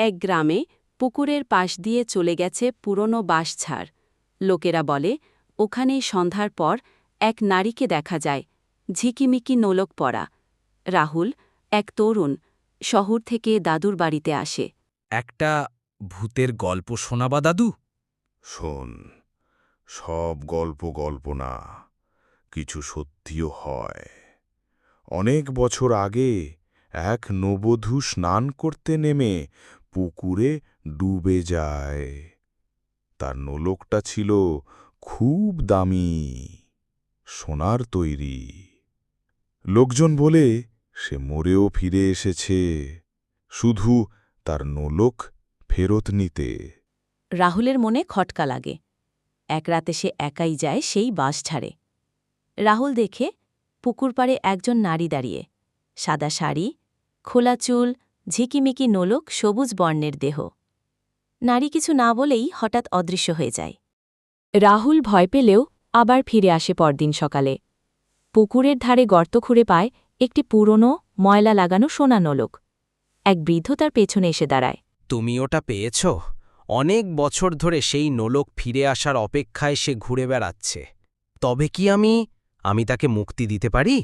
এক গ্রামে পুকুরের পাশ দিয়ে চলে গেছে পুরনো বাঁশঝাড়। লোকেরা বলে ওখানেই সন্ধ্যার পর এক নারীকে দেখা যায়, ঝিকিমিকি নোলক পরা। রাহুল, এক তরুণ, শহর থেকে দাদুর বাড়িতে আসে। একটা ভূতের গল্প শোনাবা দাদু? শোন, সব গল্প গল্প না, কিছু সত্যিও হয়। অনেক বছর আগে এক নবধূ স্নান করতে নেমে পুকুরে ডুবে যায়। তার নোলকটা ছিল খুব দামি, সোনার তৈরি। লোকজন বলে সে মরেও ফিরে এসেছে, শুধু তার নোলক ফেরত নিতে। রাহুলের মনে খটকা লাগে। এক রাতে সে একাই যায় সেই বাঁশঝাড়ে। রাহুল দেখে পুকুর পাড়ে একজন নারী দাঁড়িয়ে, সাদা শাড়ি, খোলা চুল, ঝিকিমিকি নোলক, সবুজ বর্ণের দেহ। নারী কিছু না বলেই হঠাৎ অদৃশ্য হয়ে যায়। রাহুল ভয় পেলেও আবার ফিরে আসে পরদিন সকালে। পুকুরের ধারে গর্ত খুঁড়ে পায় একটি পুরনো, ময়লা লাগানো সোনা নোলক। এক বৃদ্ধ তার পেছনে এসে দাঁড়ায়। তুমি ওটা পেয়েছ? অনেক বছর ধরে সেই নোলক ফিরে আসার অপেক্ষায় সে ঘুরে বেড়াচ্ছে। তবে কি আমি তাকে মুক্তি দিতে পারি?